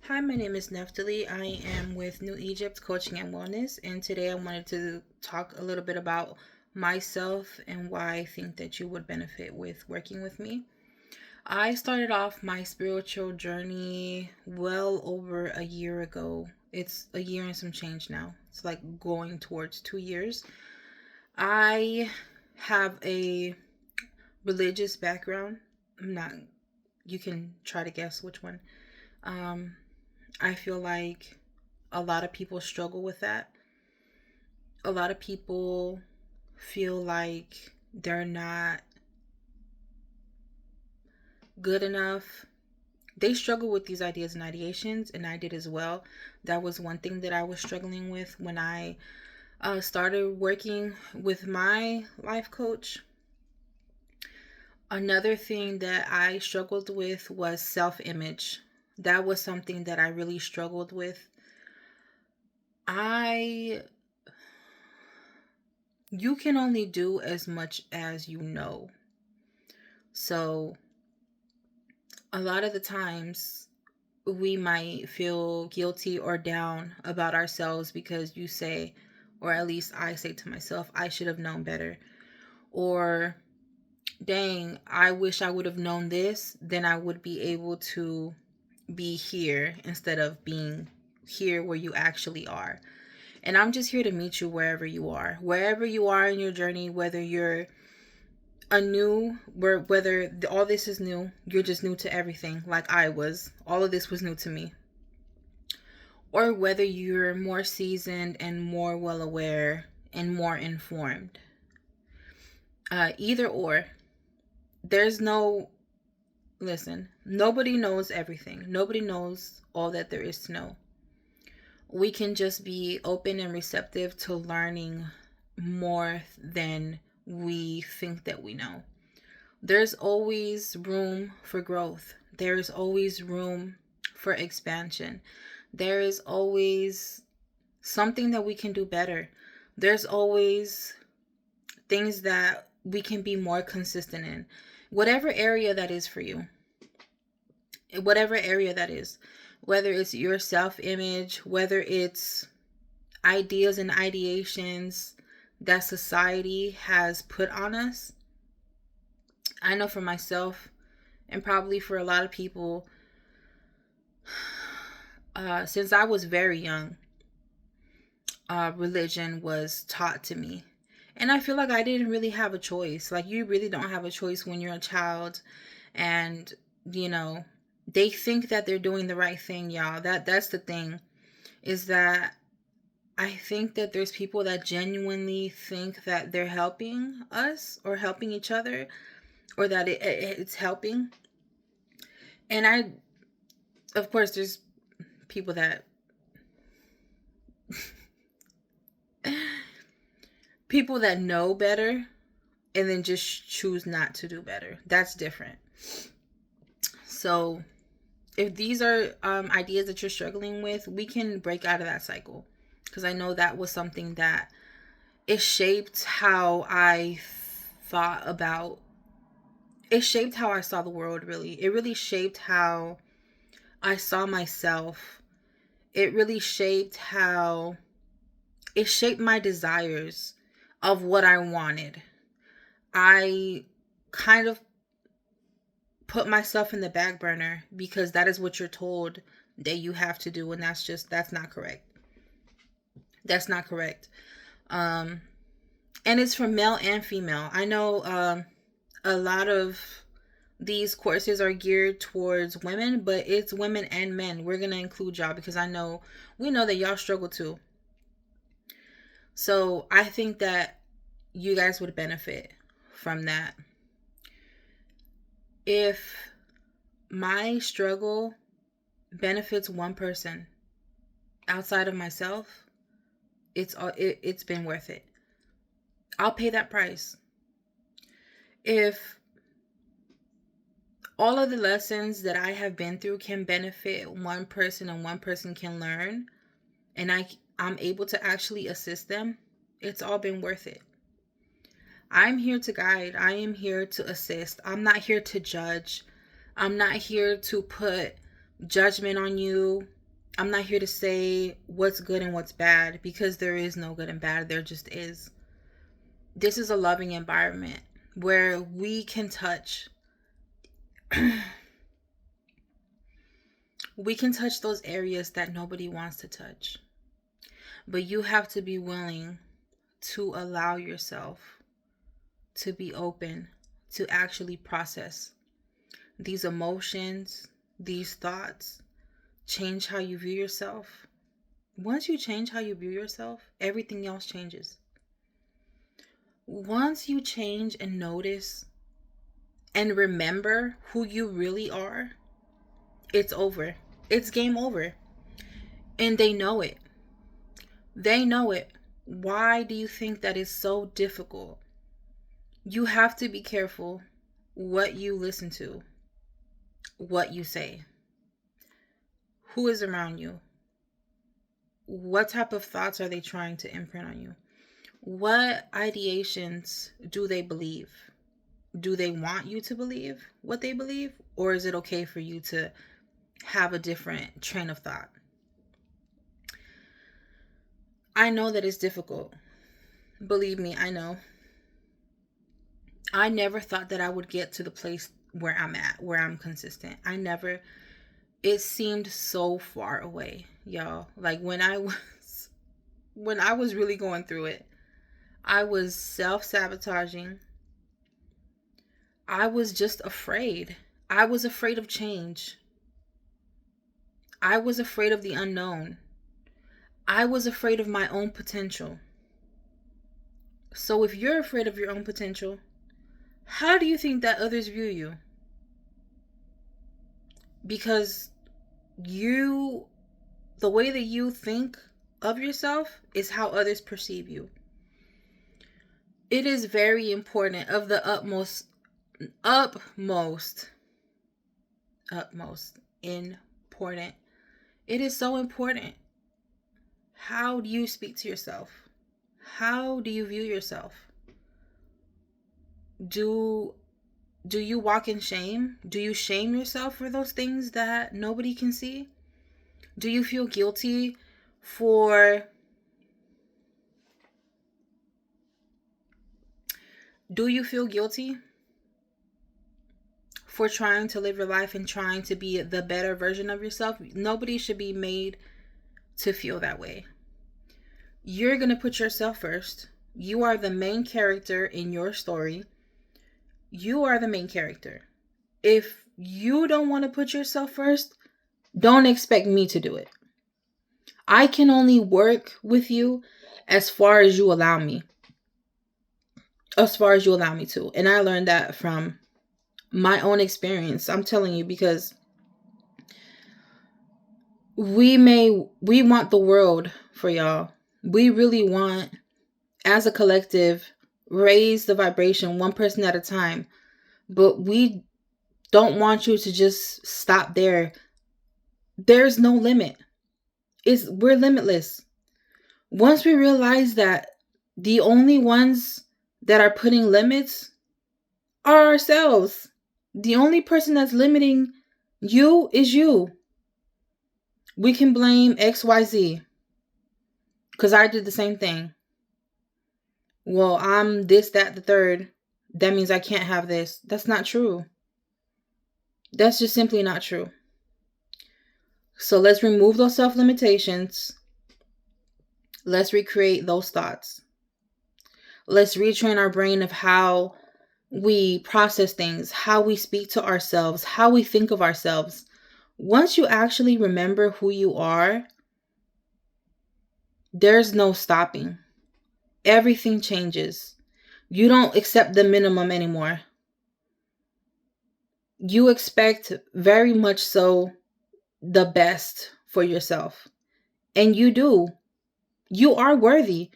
Hi, my name is Neftali. I am with New Egypt Coaching and Wellness, and today I wanted to talk a little bit about myself and why I think that you would benefit with working with me. I started off my spiritual journey well over a year ago. It's a year and some change now. It's like going towards 2 years. I have a religious background. I'm not, you can try to guess which one. Um, I feel like a lot of people struggle with that. A lot of people feel like they're not good enough. They struggle with these ideas and ideations, and I did as well. That was one thing that I was struggling with when I started working with my life coach. Another thing that I struggled with was self image. That was something that I really struggled with. I You can only do as much as you know. So, a lot of the times we might feel guilty or down about ourselves because you say, or at least I say to myself, I should have known better. Or, dang, I wish I would have known this, then I would be able to be here instead of being here where you actually are. And I'm just here to meet you wherever you are. Wherever you are in your journey, whether you're whether all this is new, you're just new to everything like I was. All of this was new to me. Or whether you're more seasoned and more well aware and more informed. Either or. There's no Listen, nobody knows everything. Nobody knows all that there is to know. We can just be open and receptive to learning more than we think that we know. There's always room for growth. There's always room for expansion. There is always something that we can do better. There's always things that we can be more consistent in. Whatever area that is for you, whatever area that is, whether it's your self image, whether it's ideas and ideations that society has put on us. I know for myself, and probably for a lot of people, since I was very young, religion was taught to me. And I feel like I didn't really have a choice. Like, you really don't have a choice when you're a child and, you know, they think that they're doing the right thing, y'all. That's the thing, is that I think that there's people that genuinely think that they're helping us or helping each other, or that it's helping. And of course, there's people that people that know better and then just choose not to do better. That's different. So, if these are ideas that you're struggling with, we can break out of that cycle. Because I know that was something that it shaped how I thought about it shaped how I saw the world, really. It really shaped how I saw myself. It really shaped my desires of what I wanted. I kind of put myself in the back burner because that is what you're told that you have to do, and that's not correct. That's not correct. Um and it's for male and female. I know a lot of these courses are geared towards women, but it's women and men. We're going to include y'all because we know that y'all struggle too. So I think that you guys would benefit from that. If my struggle benefits one person outside of myself, it's been worth it. I'll pay that price. If all of the lessons that I have been through can benefit one person and one person can learn, and I'm able to actually assist them, it's all been worth it. I'm here to guide. I am here to assist. I'm not here to judge. I'm not here to put judgment on you. I'm not here to say what's good and what's bad, because there is no good and bad. There just is. This is a loving environment where we can touch. We can touch those areas that nobody wants to touch. But you have to be willing to allow yourself to be open to actually process these emotions, these thoughts, change how you view yourself. Once you change how you view yourself, everything else changes. Once you change and notice and remember who you really are, it's over. It's game over. And they know it. They know it. Why do you think that is so difficult? You have to be careful what you listen to, what you say, who is around you, what type of thoughts are they trying to imprint on you, what ideations do they believe? Do they want you to believe what they believe, or is it okay for you to have a different train of thought? I know that it's difficult. Believe me, I know. I never thought that I would get to the place where I'm at, where I'm consistent. It seemed so far away, y'all. Like when I was really going through it, I was self-sabotaging. I was just afraid. I was afraid of change. I was afraid of the unknown. I was afraid of my own potential. So if you're afraid of your own potential, how do you think that others view you? Because the way that you think of yourself is how others perceive you. It is very important, of the utmost important. It is so important. How do you speak to yourself? How do you view yourself? Do you walk in shame? Do you shame yourself for those things that nobody can see? Do you feel guilty for trying to live your life and trying to be the better version of yourself? Nobody should be made to feel that way. You're going to put yourself first. You are the main character in your story. You are the main character. If you don't want to put yourself first, don't expect me to do it. I can only work with you as far as you allow me. As far as you allow me to. And I learned that from my own experience. I'm telling you, because we want the world for y'all. We really want, as a collective, raise the vibration one person at a time. But we don't want you to just stop there. There's no limit. We're limitless. Once we realize that the only ones that are putting limits are ourselves. The only person that's limiting you is you. We can blame XYZ, because I did the same thing. Well, I'm this, that, the third. That means I can't have this. That's not true. That's just simply not true. So let's remove those self-limitations. Let's recreate those thoughts. Let's retrain our brain of how we process things, how we speak to ourselves, how we think of ourselves. Once you actually remember who you are, there's no stopping. Everything changes. You don't accept the minimum anymore. You expect very much so the best for yourself. And you do. You are worthy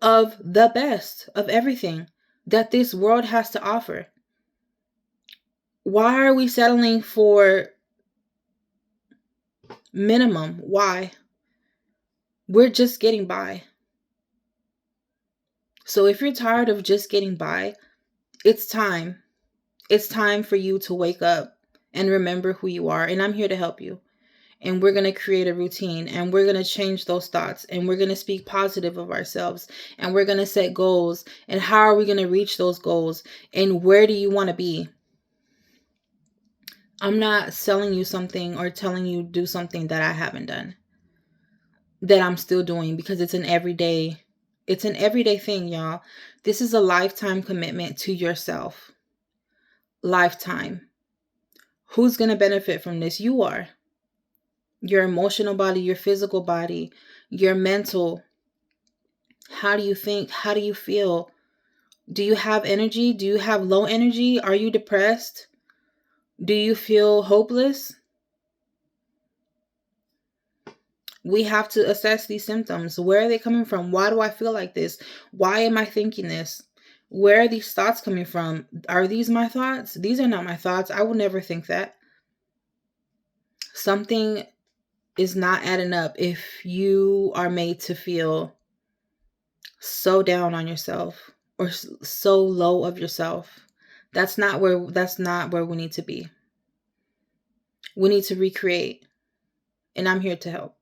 of the best of everything that this world has to offer. Why are we settling for minimum? Why? We're just getting by. So if you're tired of just getting by, it's time. It's time for you to wake up and remember who you are. And I'm here to help you. and we're going to create a routine, and we're going to change those thoughts, and we're going to speak positive of ourselves, and we're going to set goals. And how are we going to reach those goals? And where do you want to be? I'm not selling you something or telling you do something that I haven't done, that I'm still doing, because it's an everyday thing, y'all. This is a lifetime commitment to yourself. Lifetime. Who's going to benefit from this? You are. Your emotional body, your physical body, your mental. How do you think? How do you feel? Do you have energy? Do you have low energy? Are you depressed? Do you feel hopeless? We have to assess these symptoms. Where are they coming from? Why do I feel like this? Why am I thinking this? Where are these thoughts coming from? Are these my thoughts? These are not my thoughts. I would never think that. Something is not adding up if you are made to feel so down on yourself or so low of yourself. That's not where we need to be. We need to recreate, and I'm here to help.